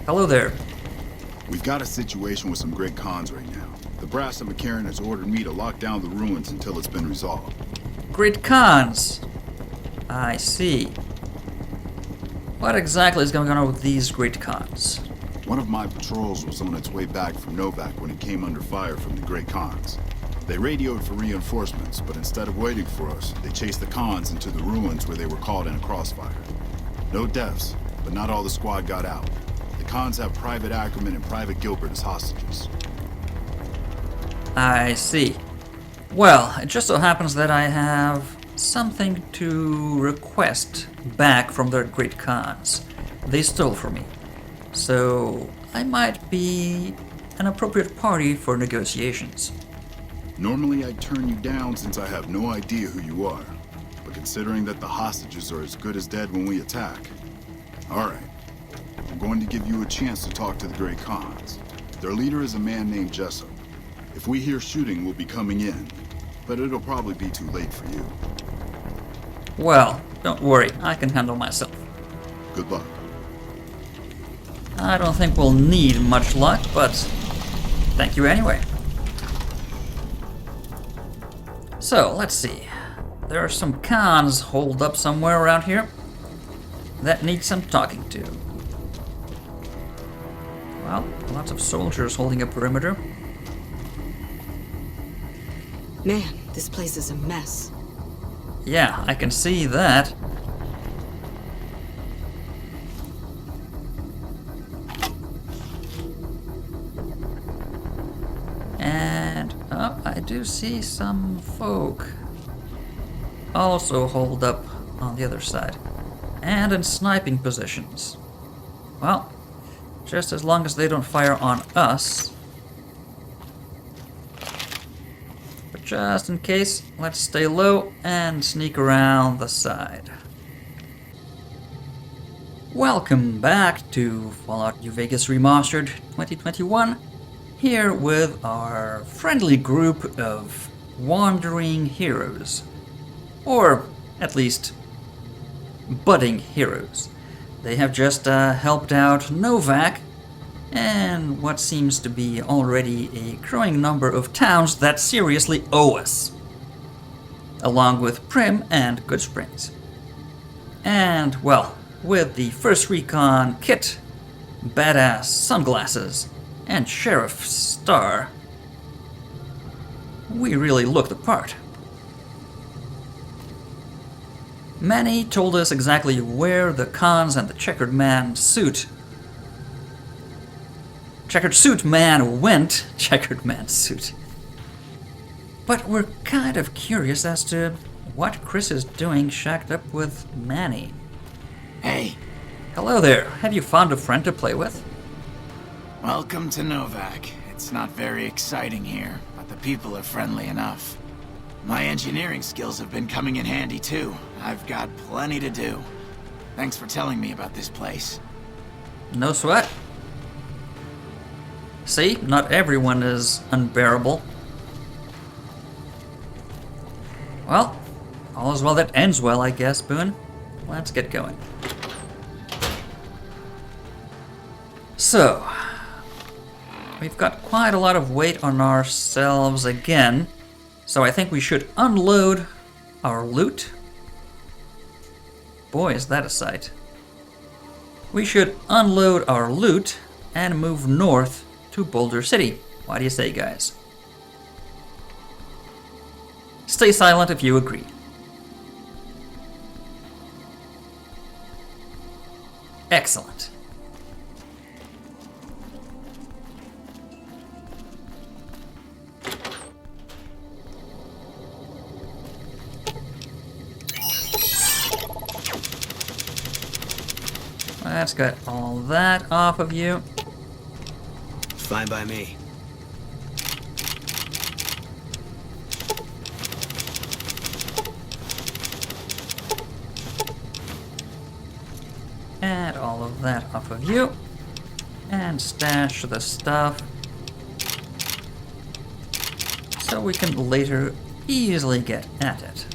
Hello there. We've got a situation with some great cons right now. The brass of McCarran has ordered me to lock down the ruins until it's been resolved. Great cons. I see. What exactly is going on with these great cons? One of my patrols was on its way back from Novak when it came under fire from the great cons. They radioed for reinforcements, but instead of waiting for us, they chased the cons into the ruins where they were caught in a crossfire. No deaths, but not all the squad got out. The cons have Private Ackerman and Private Gilbert as hostages. I see. Well, it just so happens that I have something to request back from their great cons. They stole from me. So I might be an appropriate party for negotiations. Normally I'd turn you down since I have no idea who you are. But considering that the hostages are as good as dead when we attack. Alright. I'm going to give you a chance to talk to the great cons. Their leader is a man named Jessup. If we hear shooting, we'll be coming in. But it'll probably be too late for you. Well, don't worry, I can handle myself. Good luck. I don't think we'll need much luck, but thank you anyway. So, let's see. There are some cons holed up somewhere around here that need some talking to. Well, lots of soldiers holding a perimeter. Man, this place is a mess. Yeah, I can see that. And, oh, I do see some folk also holed up on the other side. And in sniping positions. Well, just as long as they don't fire on us. But just in case, let's stay low and sneak around the side. Welcome back to Fallout New Vegas Remastered 2021. Here with our friendly group of wandering heroes. Or at least budding heroes. They have just helped out Novak and what seems to be already a growing number of towns that seriously owe us, along with Prim and Goodsprings. And, well, with the first recon kit, badass sunglasses, and Sheriff's star, we really look the part. Manny told us exactly where the cons and the checkered suit man went. Checkered man suit. But we're kind of curious as to what Chris is doing shacked up with Manny. Hey. Hello there. Have you found a friend to play with? Welcome to Novak. It's not very exciting here, but the people are friendly enough. My engineering skills have been coming in handy too. I've got plenty to do. Thanks for telling me about this place. No sweat. See, not everyone is unbearable. Well, all is well that ends well, I guess, Boone. Let's get going. So, we've got quite a lot of weight on ourselves again, so I think we should unload our loot. Boy, is that a sight. We should unload our loot and move north to Boulder City. What do you say, guys? Stay silent if you agree. Excellent. Let's get all that off of you. Fine by me. And all of that off of you. And stash the stuff so we can later easily get at it.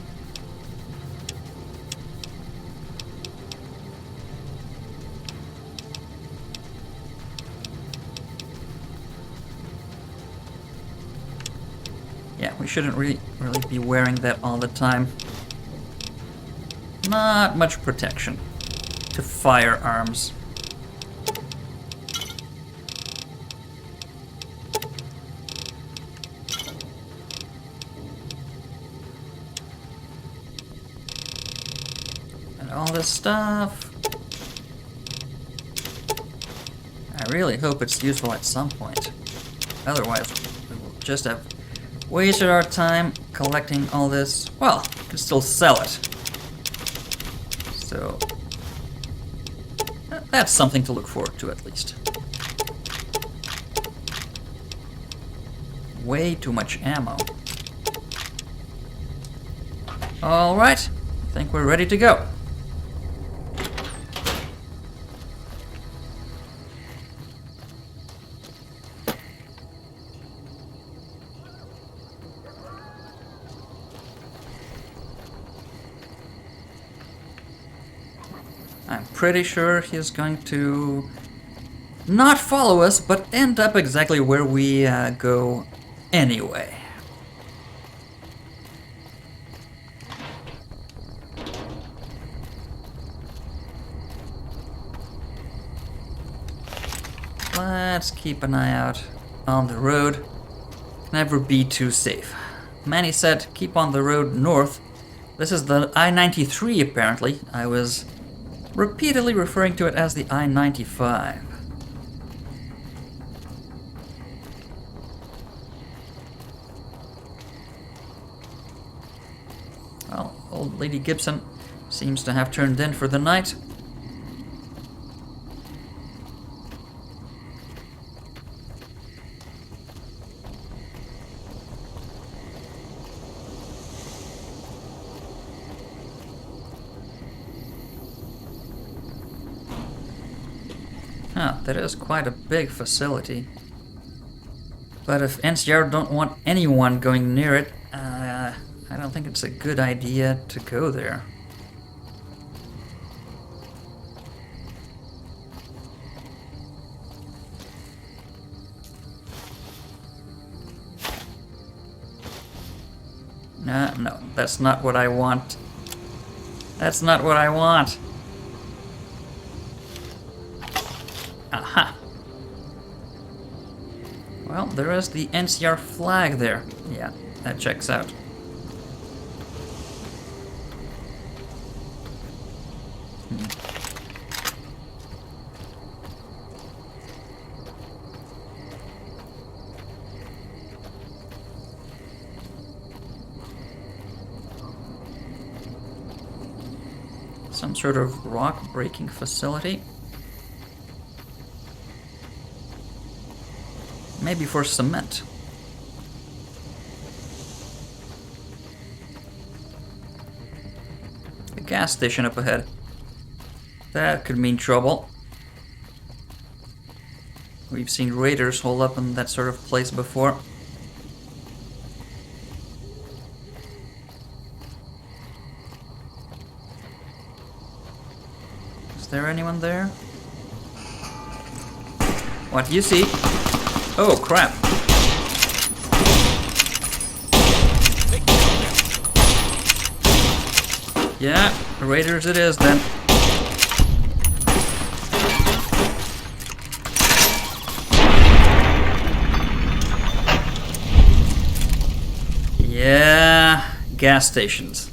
We shouldn't really be wearing that all the time. Not much protection to firearms. And all this stuff. I really hope it's useful at some point. Otherwise, we will just have wasted our time collecting all this. Well, we can still sell it. So, that's something to look forward to at least. Way too much ammo. Alright, I think we're ready to go. I'm pretty sure he's going to not follow us, but end up exactly where we go anyway. Let's keep an eye out on the road. Never be too safe. Manny said keep on the road north. This is the I-93 apparently. I was repeatedly referring to it as the I-95. Well, old Lady Gibson seems to have turned in for the night. That is quite a big facility. But if NCR don't want anyone going near it, I don't think it's a good idea to go there. No, that's not what I want. That's not what I want. Aha. Well, there is the NCR flag there. Yeah, that checks out. Some sort of rock breaking facility. Maybe for cement. A gas station up ahead. That could mean trouble. We've seen raiders hole up in that sort of place before. Is there anyone there? What do you see? Oh, crap. Yeah, raiders it is then. Yeah, gas stations.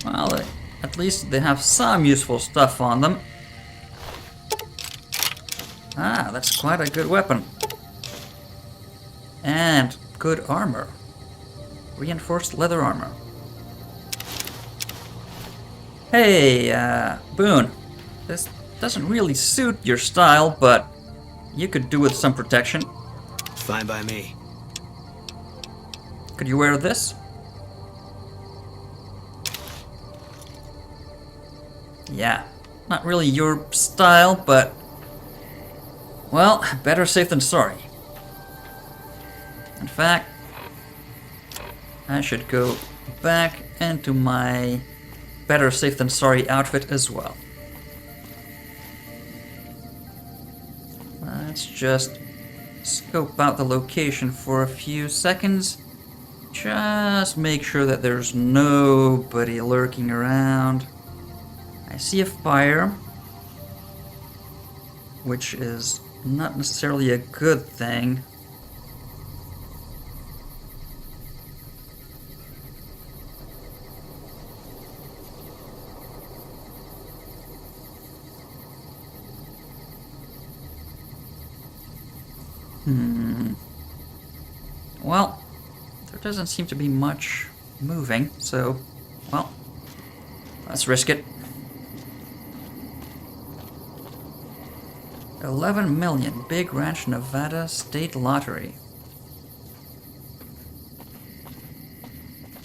Well, at least they have some useful stuff on them. Ah, that's quite a good weapon. And good armor. Reinforced leather armor. Hey, Boone. This doesn't really suit your style, but you could do with some protection. Fine by me. Could you wear this? Yeah, not really your style, but... well, better safe than sorry. In fact, I should go back into my better safe than sorry outfit as well. Let's just scope out the location for a few seconds. Just make sure that there's nobody lurking around. I see a fire, which is not necessarily a good thing. Well, there doesn't seem to be much moving, so, well, let's risk it. 11 million, Big Ranch, Nevada State Lottery.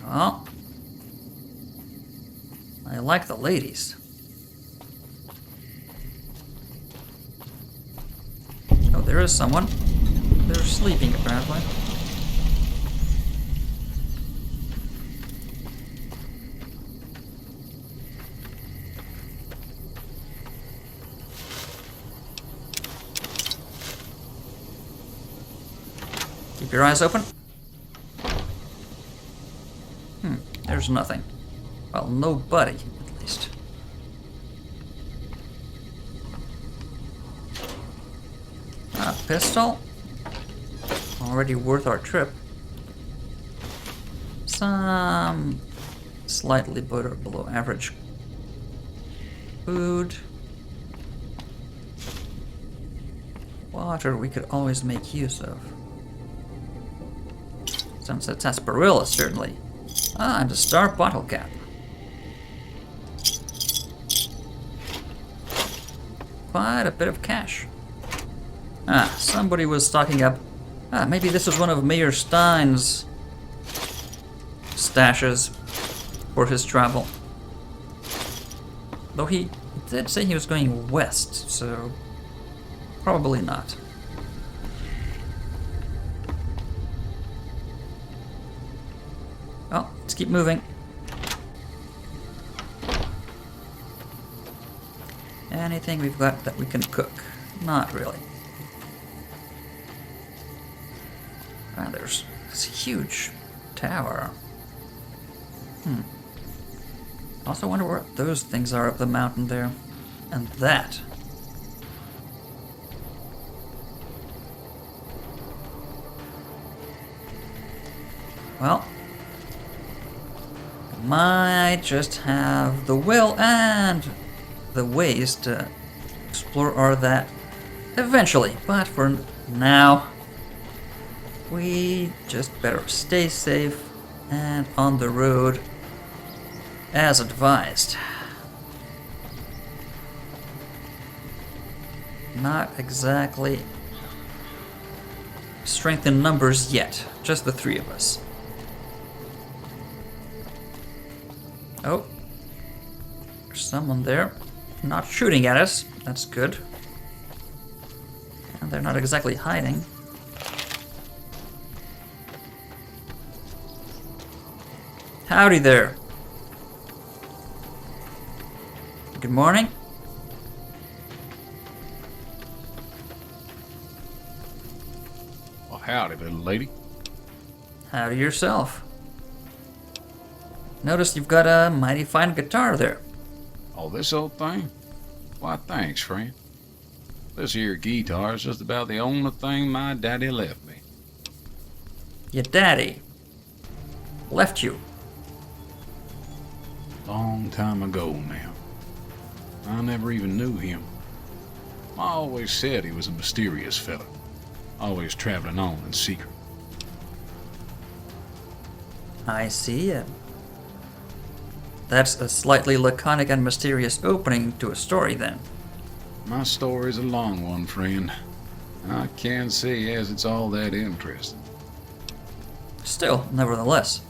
Well, I like the ladies. Oh, there is someone. They're sleeping, apparently. Keep your eyes open. There's nothing. Well, nobody, at least. A pistol. Already worth our trip. Some slightly below average food. Water we could always make use of. Sunset sarsaparilla, certainly. Ah, and a star bottle cap. Quite a bit of cash. Ah, somebody was stocking up. Ah, maybe this was one of Mayor Stein's stashes for his travel. Though he did say he was going west, so probably not. Well, let's keep moving. Anything we've got that we can cook? Not really. Ah, there's this huge tower. Also wonder where those things are up the mountain there. And that. Well, might just have the will and the ways to explore all that eventually. But for now, we just better stay safe and on the road as advised. Not exactly strength in numbers yet, just the three of us. Oh, there's someone there. Not shooting at us, that's good. And they're not exactly hiding. Howdy there. Good morning. Well, howdy, little lady. Howdy yourself. Notice you've got a mighty fine guitar there. Oh, this old thing? Why, thanks, friend. This here guitar's just about the only thing my daddy left me. Your daddy left you. Long time ago now. I never even knew him. I always said he was a mysterious fella, always traveling on in secret. I see it. That's a slightly laconic and mysterious opening to a story, then. My story's a long one, friend. I can't say as it's all that interesting. Still, nevertheless.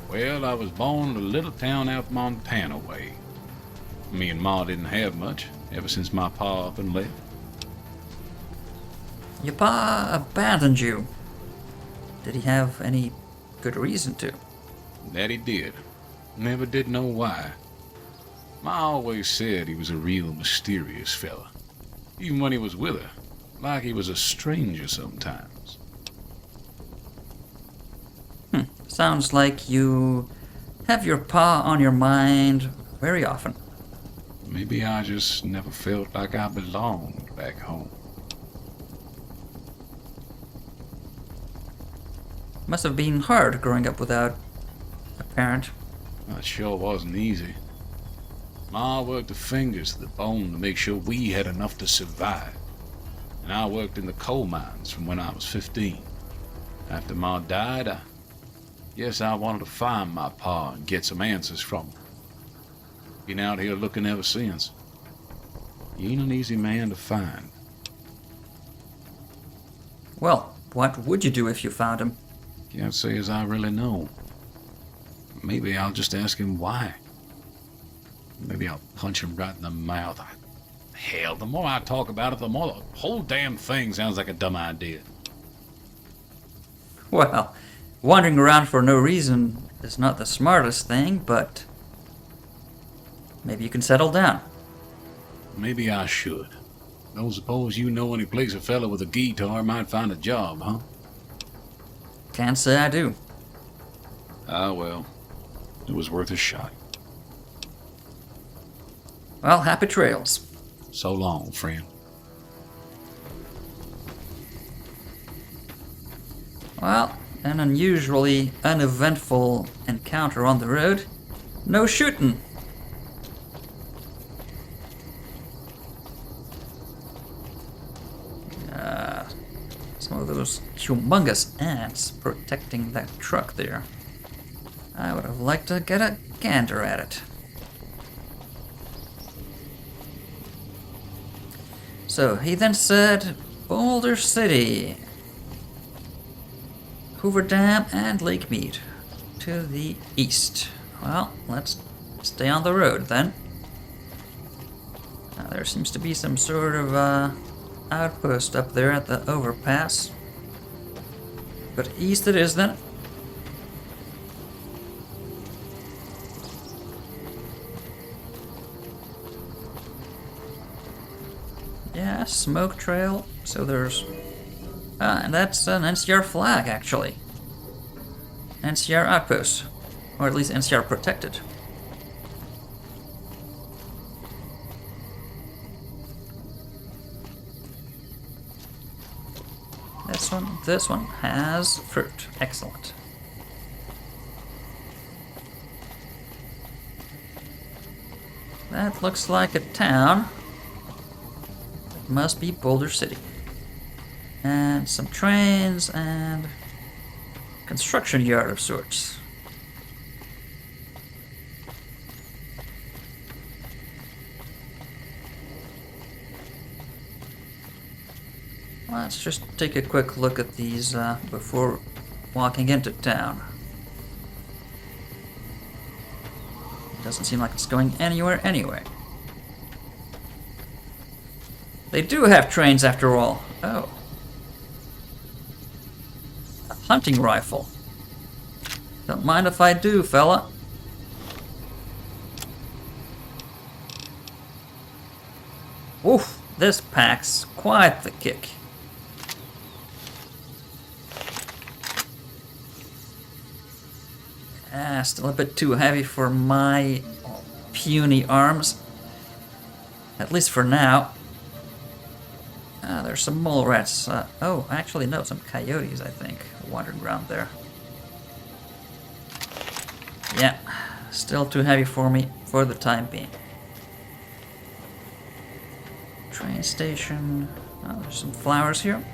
Well, I was born in a little town out Montana way. Me and Ma didn't have much ever since my pa up and left. Your pa abandoned you. Did he have any good reason to? That he did. Never did know why. Ma always said he was a real mysterious fella. Even when he was with her, like he was a stranger sometimes. Sounds like you have your pa on your mind very often. Maybe I just never felt like I belonged back home. Must have been hard growing up without a parent. It sure wasn't easy. Ma worked her fingers to the bone to make sure we had enough to survive. And I worked in the coal mines from when I was 15. After Ma died, I guess I wanted to find my pa and get some answers from him. Been out here looking ever since. He ain't an easy man to find. Well, what would you do if you found him? Can't say as I really know. Maybe I'll just ask him why. Maybe I'll punch him right in the mouth. Hell, the more I talk about it, the more the whole damn thing sounds like a dumb idea. Well, wandering around for no reason is not the smartest thing, but maybe you can settle down. Maybe I should. Don't suppose you know any place a fella with a guitar might find a job, huh? Can't say I do. Ah, well. It was worth a shot. Well, happy trails. So long, friend. Well, an unusually uneventful encounter on the road. No shooting. Some of those humongous ants protecting that truck there. I would have liked to get a gander at it. So he then said Boulder City, Hoover Dam, and Lake Mead to the east. Well, let's stay on the road then. Now, there seems to be some sort of outpost up there at the overpass. But east it is then. Yeah, smoke trail. So there's... and that's an NCR flag, actually. NCR outpost. Or at least NCR protected. This one has fruit. Excellent. That looks like a town. It must be Boulder City. And some trains and construction yard of sorts. Let's just take a quick look at these before walking into town. Doesn't seem like it's going anywhere anyway. They do have trains after all. Oh. A hunting rifle. Don't mind if I do, fella. Oof, this packs quite the kick. Still a bit too heavy for my puny arms. At least for now. There's some mole rats. Oh, actually no, some coyotes, I think, wandering around there. Yeah, still too heavy for me for the time being. Train station. Oh, there's some flowers here.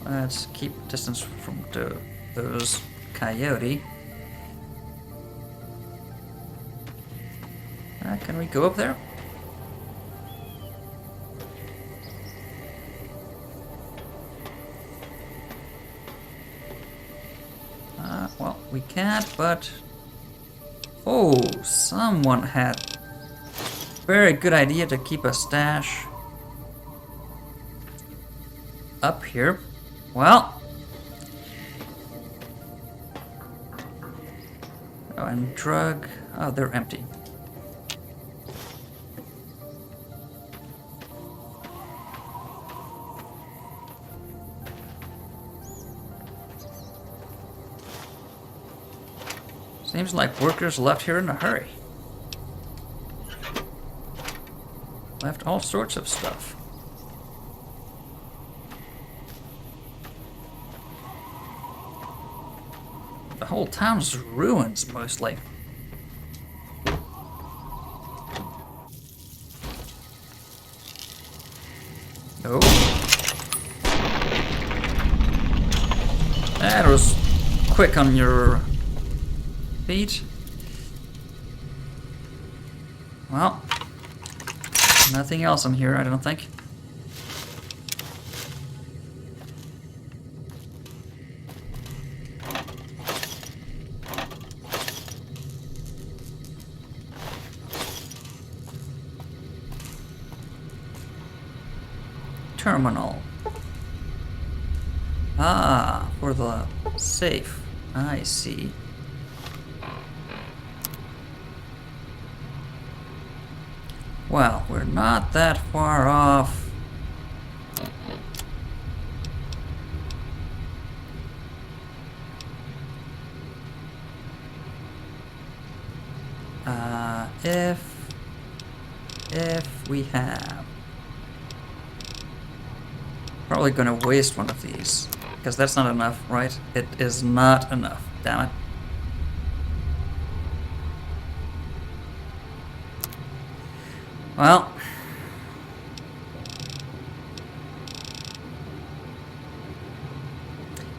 Let's keep distance from those coyote. Can we go up there? Well, we can't, but... Oh, someone had very good idea to keep a stash up here. Well. Oh, and drug. Oh, they're empty. Seems like workers left here in a hurry. Left all sorts of stuff. The whole town's ruins, mostly. Oh. That was quick on your feet. Well, nothing else in here, I don't think. Terminal. Ah, for the safe. I see. Well, we're not that far off. If we have. Probably gonna waste one of these, because that's not enough, right? It is not enough, damn it. Well,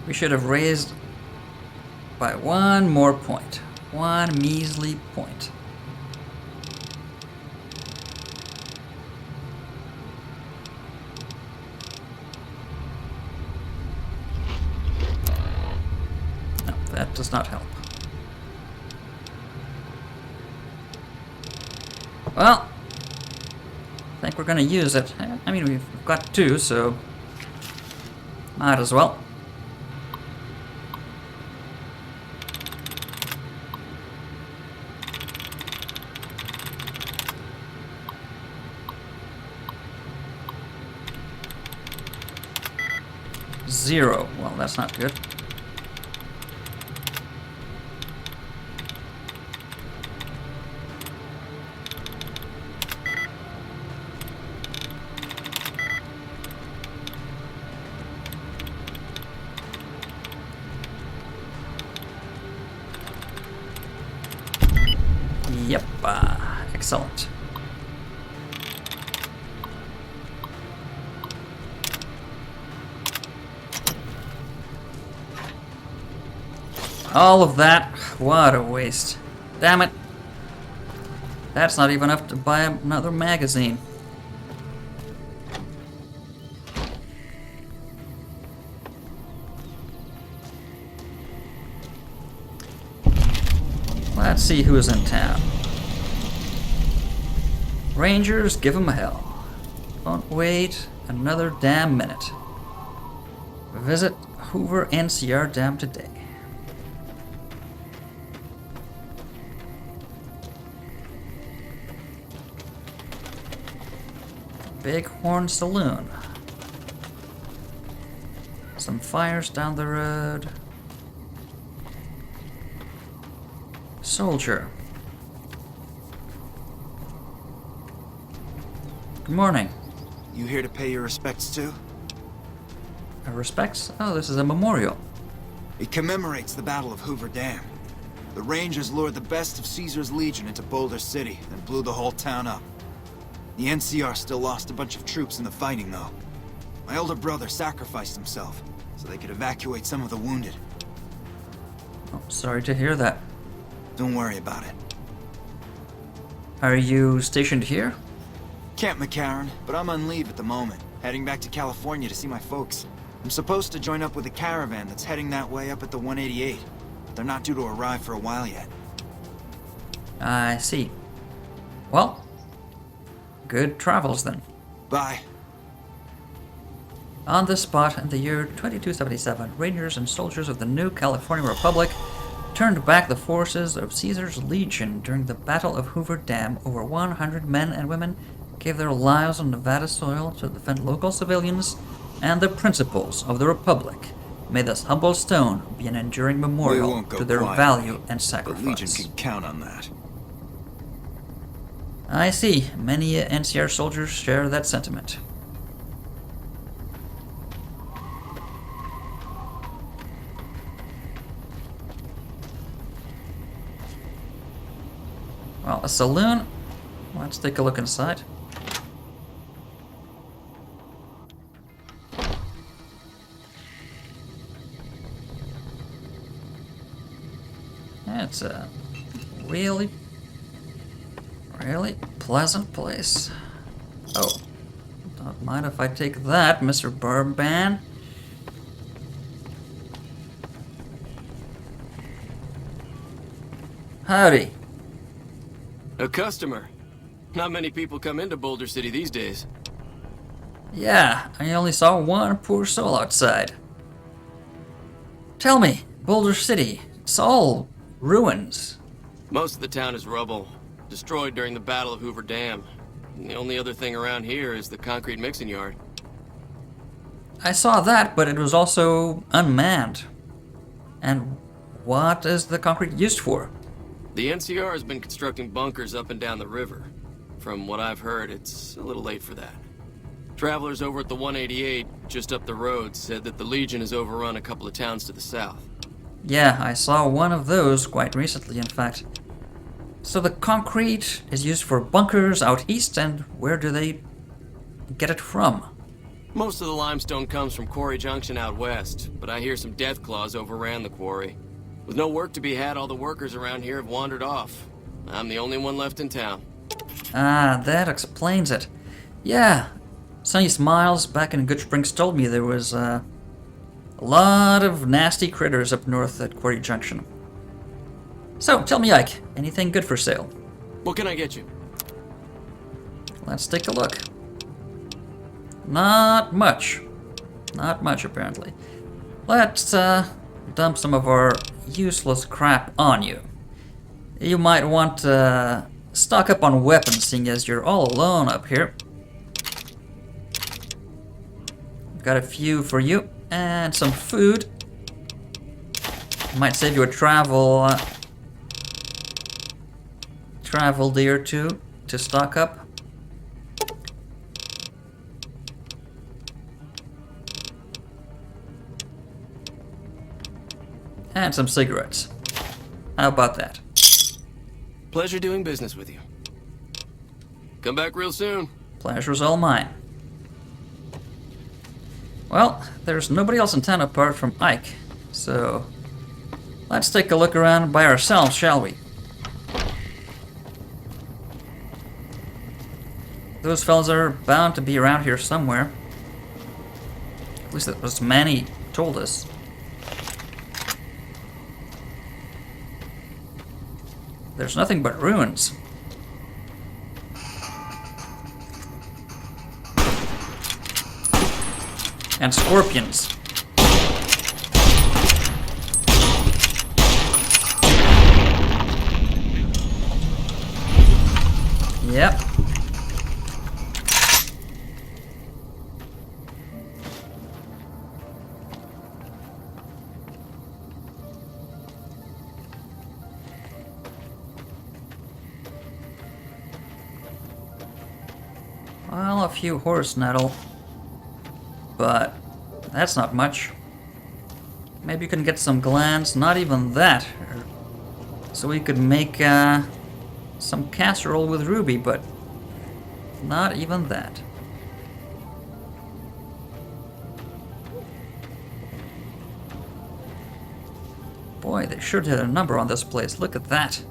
we should have raised by one more point. One measly point. No, that does not help. Well, I think we're gonna use it. I mean, we've got two, so might as well. Zero. Well, that's not good. Yep, excellent. All of that, what a waste. Damn it. That's not even enough to buy another magazine. Let's see who's in town. Rangers, give 'em hell. Don't wait another damn minute. Visit Hoover NCR Dam today. Bighorn Saloon. Some fires down the road. Soldier. Good morning. You here to pay your respects too? Respects? Oh, this is a memorial. It commemorates the Battle of Hoover Dam. The Rangers lured the best of Caesar's Legion into Boulder City and blew the whole town up. The NCR still lost a bunch of troops in the fighting, though. My older brother sacrificed himself so they could evacuate some of the wounded. Oh, sorry to hear that. Don't worry about it. Are you stationed here? Camp McCarran, but I'm on leave at the moment, heading back to California to see my folks. I'm supposed to join up with a caravan that's heading that way up at the 188, but they're not due to arrive for a while yet. I see. Well, good travels then. Bye. On this spot, in the year 2277, Rangers and soldiers of the new California Republic turned back the forces of Caesar's legion during the Battle of Hoover Dam. Over 100 men and women gave their lives on Nevada soil to defend local civilians and the principles of the Republic. May this humble stone be an enduring memorial to their value and sacrifice. The Legion can count on that. I see. Many NCR soldiers share that sentiment. Well, a saloon. Let's take a look inside. It's a really pleasant place. Oh, don't mind if I take that, Mr. Barban. Howdy. A customer. Not many people come into Boulder City these days. Yeah, I only saw one poor soul outside. Tell me, Boulder City, it's all ruins. Most of the town is rubble, destroyed during the Battle of Hoover Dam. And the only other thing around here is the concrete mixing yard. I saw that, but it was also unmanned. And what is the concrete used for? The NCR has been constructing bunkers up and down the river. From what I've heard, it's a little late for that. Travelers over at the 188, just up the road, said that the Legion has overrun a couple of towns to the south. Yeah, I saw one of those quite recently, in fact. So the concrete is used for bunkers out east, and where do they get it from? Most of the limestone comes from Quarry Junction out west, but I hear some death claws overran the quarry. With no work to be had, all the workers around here have wandered off. I'm the only one left in town. Ah, that explains it. Yeah, Sunny Smiles back in Good Springs told me there was a lot of nasty critters up north at Quarry Junction. So, tell me, Ike, anything good for sale? What can I get you? Let's take a look. Not much. Not much, apparently. Let's dump some of our useless crap on you. You might want to stock up on weapons, seeing as you're all alone up here. Got a few for you, and some food. Might save you a travel day or two to stock up. And some cigarettes. How about that? Pleasure doing business with you. Come back real soon. Pleasure's all mine. Well, there's nobody else in town apart from Ike, so let's take a look around by ourselves, shall we? Those fellas are bound to be around here somewhere. At least that was Manny told us. There's nothing but ruins. And scorpions. Yep. Well, a few horse nettle, but that's not much. Maybe you can get some glands, not even that. So we could make some casserole with Ruby, but not even that. Boy, they sure did a number on this place. Look at that.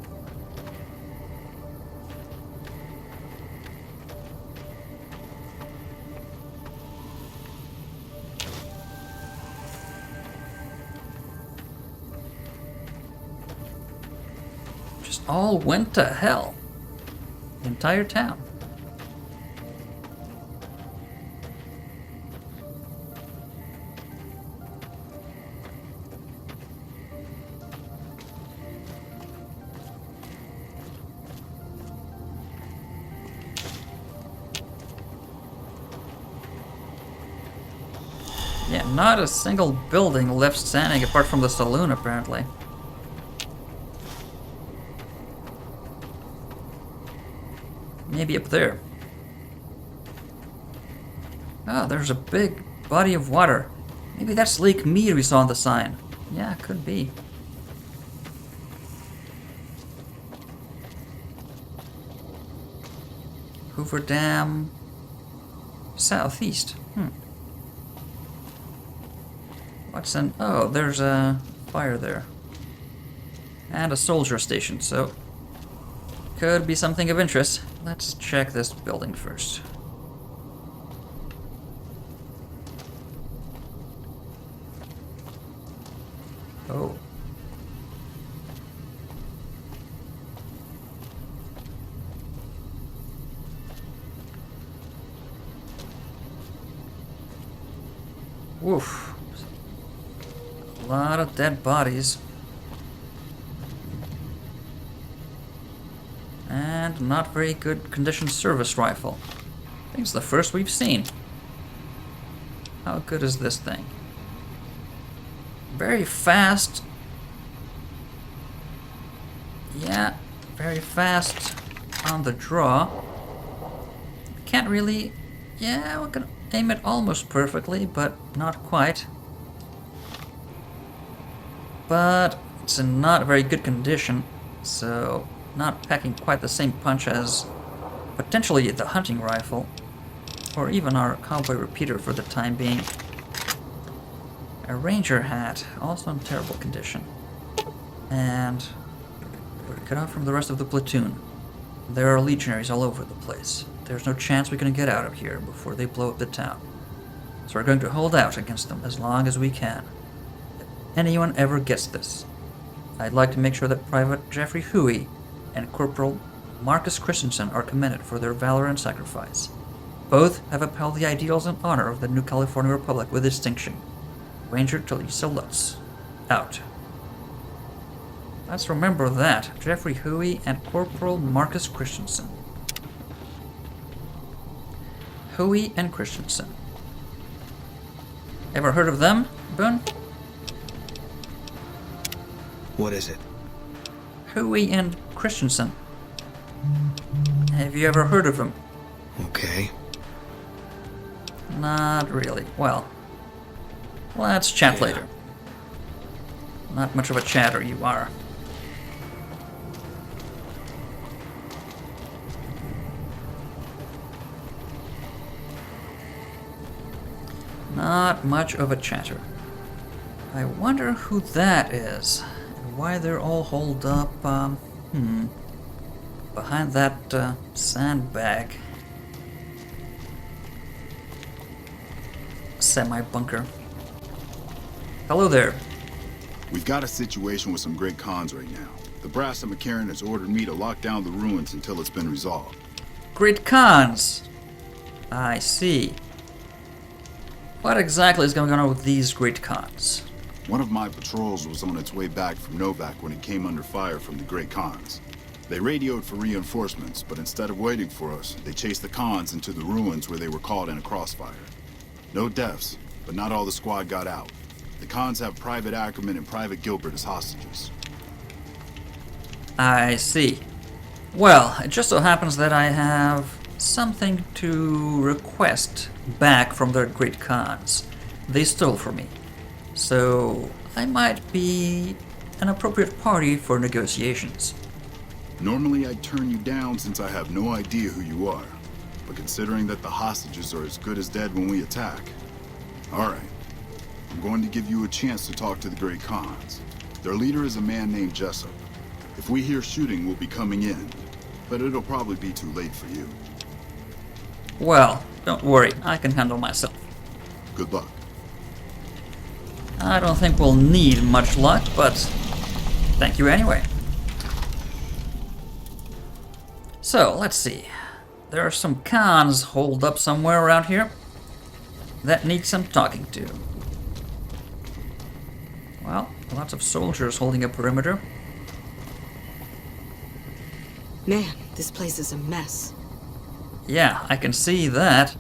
All went to hell. The entire town. Not a single building left standing apart from the saloon, apparently. Maybe up there. Oh, there's a big body of water. Maybe that's Lake Mead we saw on the sign. Yeah, could be. Hoover Dam... southeast. What's in... Oh, there's a fire there. And a soldier station, so... could be something of interest. Let's check this building first. Oh. Woof. A lot of dead bodies. And not very good condition service rifle. I think it's the first we've seen. How good is this thing? Very fast. Yeah, very fast on the draw. Can't really... Yeah, we can aim it almost perfectly, but not quite. But it's in not very good condition, so not packing quite the same punch as potentially the hunting rifle, or even our cowboy repeater for the time being. A ranger hat, also in terrible condition. And we're cut off from the rest of the platoon. There are legionaries all over the place. There's no chance we can get out of here before they blow up the town. So we're going to hold out against them as long as we can. If anyone ever gets this, I'd like to make sure that Private Jeffrey Huey and Corporal Marcus Christensen are commended for their valor and sacrifice. Both have upheld the ideals and honor of the New California Republic with distinction. Ranger Talisa Lutz. Out. Let's remember that. Jeffrey Huey and Corporal Marcus Christensen. Huey and Christensen. Ever heard of them, Boone? What is it? Huey and Christensen. Have you ever heard of them? Okay. Not really. Well, let's chat later. Not much of a chatter you are. Not much of a chatter. I wonder who that is, and why they're all holed up, behind that, sandbag. Semi-bunker. Hello there. We've got a situation with some great cons right now. The brass at McCarran has ordered me to lock down the ruins until it's been resolved. Great cons. I see. What exactly is going on with these great cons? One of my patrols was on its way back from Novak when it came under fire from the Great Khans. They radioed for reinforcements, but instead of waiting for us, they chased the Khans into the ruins where they were caught in a crossfire. No deaths, but not all the squad got out. The Khans have Private Ackerman and Private Gilbert as hostages. I see. Well, it just so happens that I have something to request back from their great Khans. They stole from me. So I might be an appropriate party for negotiations. Normally I'd turn you down since I have no idea who you are. But considering that the hostages are as good as dead when we attack... Alright. I'm going to give you a chance to talk to the Great Khans. Their leader is a man named Jessup. If we hear shooting, we'll be coming in. But it'll probably be too late for you. Well, don't worry. I can handle myself. Good luck. I don't think we'll need much luck, but thank you anyway. So, let's see. There are some Khans holed up somewhere around here that need some talking to. Well, lots of soldiers holding a perimeter. Man, this place is a mess. Yeah, I can see that.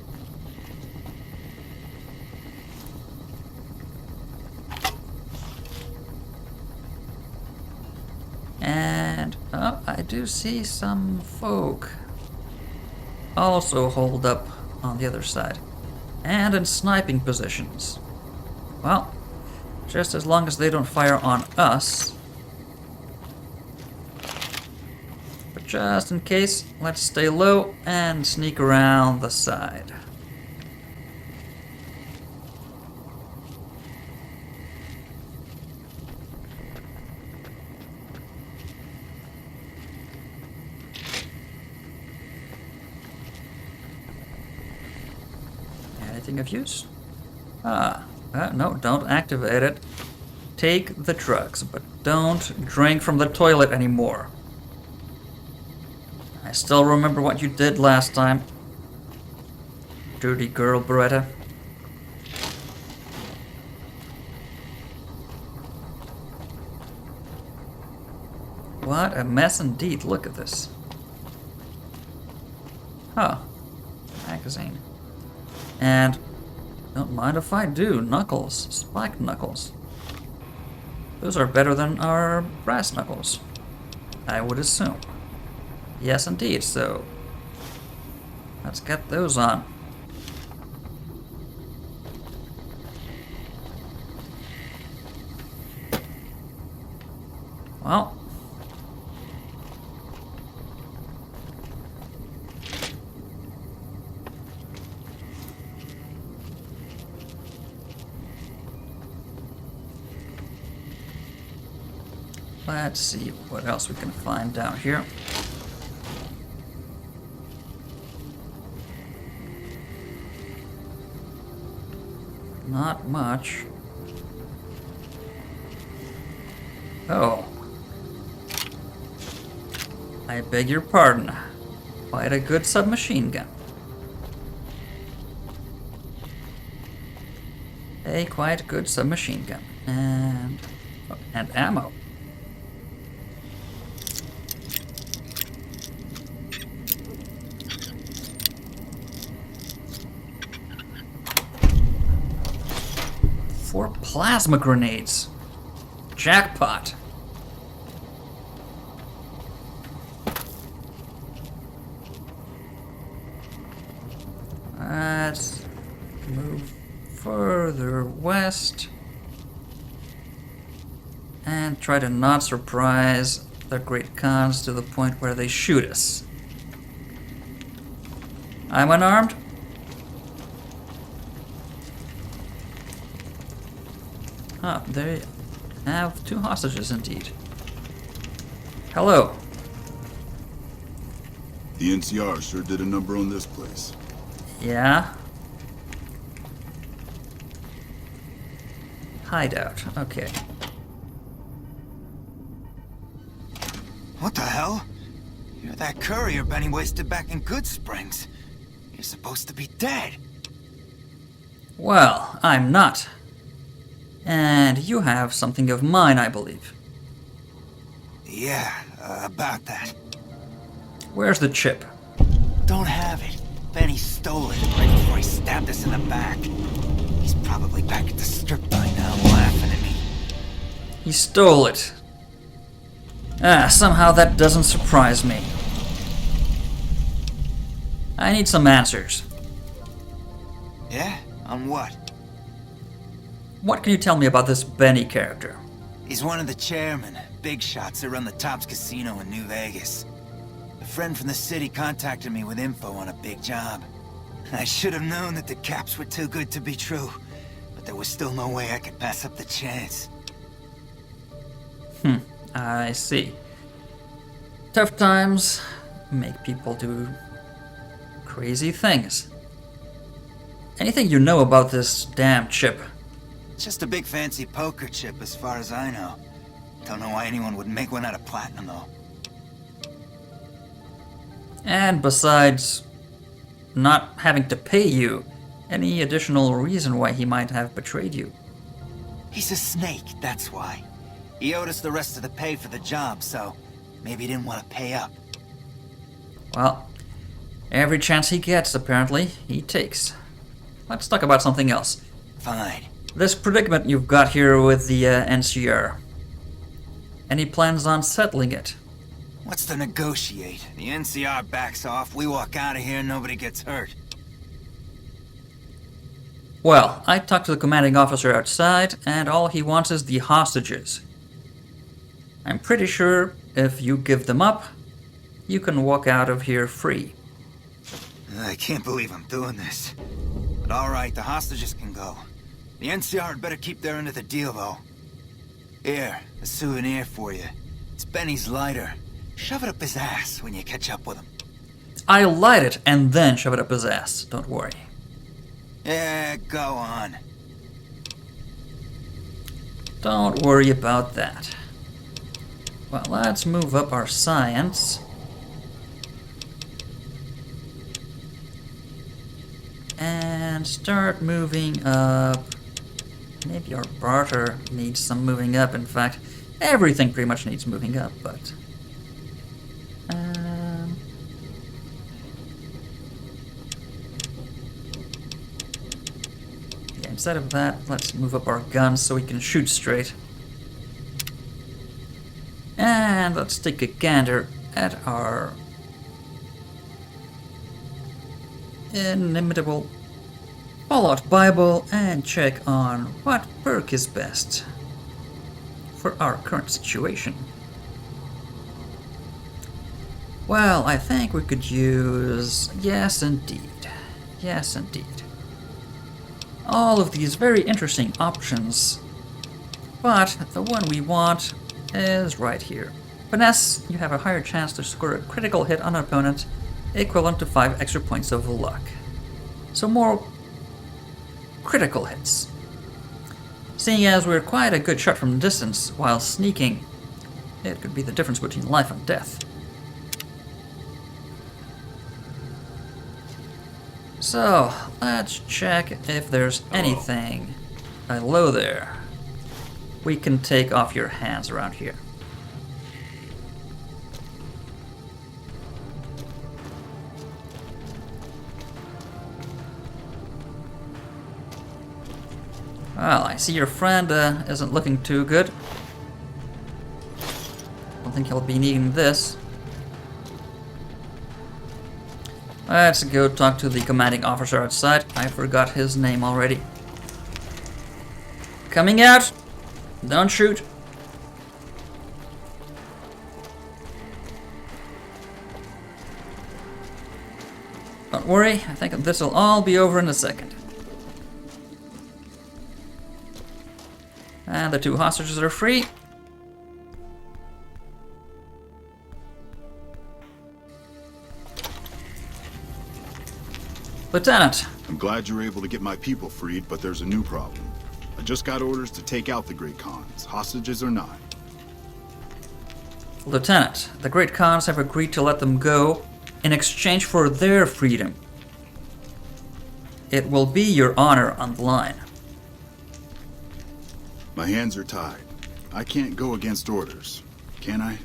do see some folk also hold up on the other side, and in sniping positions. Well, just as long as they don't fire on us. But just in case, let's stay low and sneak around the side. Anything of use? No, don't activate it. Take the drugs, but don't drink from the toilet anymore. I still remember what you did last time. Dirty girl, Beretta. What a mess indeed, look at this. Huh. Magazine. And don't mind if I do. Knuckles. Spiked knuckles. Those are better than our brass knuckles, I would assume. Yes, indeed, so let's get those on. Well, let's see what else we can find down here. Not much. Oh. I beg your pardon. Quite a good submachine gun. A quite good submachine gun. And ammo. Four plasma grenades. Jackpot. Let's move further west and try to not surprise the Great Khans to the point where they shoot us. I'm unarmed. Ah, they have two hostages indeed. Hello. The NCR sure did a number on this place. Yeah. Hideout. Okay. What the hell? You're that courier Benny wasted back in Good Springs. You're supposed to be dead. Well, I'm not. And you have something of mine, I believe. Yeah, about that. Where's the chip? Don't have it. Benny stole it right before he stabbed us in the back. He's probably back at the strip by now, laughing at me. He stole it. Somehow that doesn't surprise me. I need some answers. Yeah? On what? What can you tell me about this Benny character? He's one of the chairmen, big shots that run the Tops Casino in New Vegas. A friend from the city contacted me with info on a big job. I should have known that the caps were too good to be true, but there was still no way I could pass up the chance. I see. Tough times make people do crazy things. Anything you know about this damn chip? Just a big fancy poker chip as far as I know. Don't know why anyone would make one out of platinum though. And besides not having to pay you, any additional reason why he might have betrayed you? He's a snake, that's why. He owed us the rest of the pay for the job, so maybe he didn't want to pay up. Well, every chance he gets, apparently, he takes. Let's talk about something else. Fine. This predicament you've got here with the NCR. Any plans on settling it? What's to negotiate? The NCR backs off, we walk out of here, nobody gets hurt. Well, I talked to the commanding officer outside, and all he wants is the hostages. I'm pretty sure if you give them up, you can walk out of here free. I can't believe I'm doing this. But alright, the hostages can go. The NCR had better keep their end of the deal, though. Here, a souvenir for you. It's Benny's lighter. Shove it up his ass when you catch up with him. I'll light it and then shove it up his ass, don't worry. Yeah, go on. Don't worry about that. Well, let's move up our science. And start moving up. Maybe our barter needs some moving up, in fact. Everything pretty much needs moving up, but... yeah, instead of that, let's move up our guns so we can shoot straight. And let's take a gander at our inimitable Fallout Bible and check on what perk is best for our current situation. Well, I think we could use... yes, indeed. Yes, indeed. All of these very interesting options, but the one we want is right here. Finesse, you have a higher chance to score a critical hit on an opponent, equivalent to 5 extra points of luck. So more critical hits. Seeing as we're quite a good shot from distance while sneaking, it could be the difference between life and death. So, let's check if there's anything. Hello there. We can take off your hands around here. Well, I see your friend isn't looking too good. Don't think he'll be needing this. Let's go talk to the commanding officer outside. I forgot his name already. Coming out! Don't shoot. Don't worry, I think this will all be over in a second. And the 2 hostages are free. Lieutenant. I'm glad you were able to get my people freed, but there's a new problem. I just got orders to take out the Great Khans, hostages or not. Lieutenant, the Great Khans have agreed to let them go in exchange for their freedom. It will be your honor on the line. My hands are tied. I can't go against orders, can I?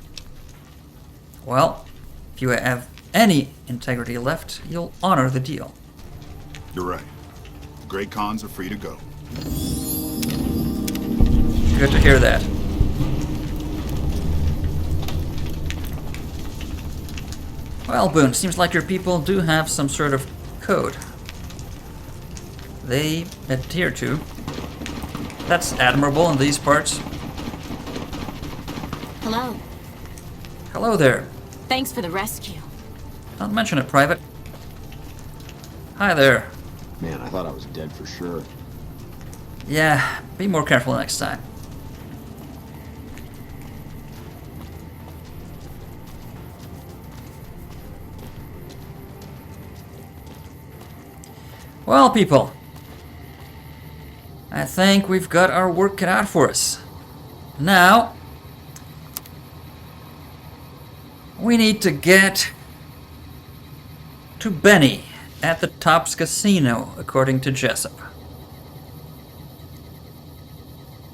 Well, if you have any integrity left, you'll honor the deal. You're right. The Great Khans are free to go. Good to hear that. Well, Boone, seems like your people do have some sort of code they adhere to. That's admirable in these parts. Hello. Hello there. Thanks for the rescue. Don't mention it, Private. Hi there. Man, I thought I was dead for sure. Yeah, be more careful next time. Well, people, I think we've got our work cut out for us. Now, we need to get to Benny at the Tops Casino, according to Jessup.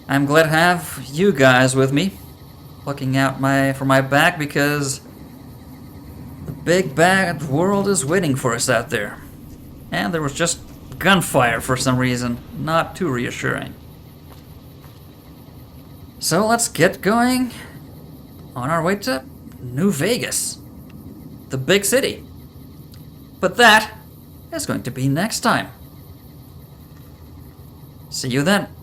I'm glad to have you guys with me, looking out for my back, because the big bad world is waiting for us out there. And there was just gunfire for some reason, not too reassuring. So let's get going on our way to New Vegas, the big city. But that is going to be next time. See you then.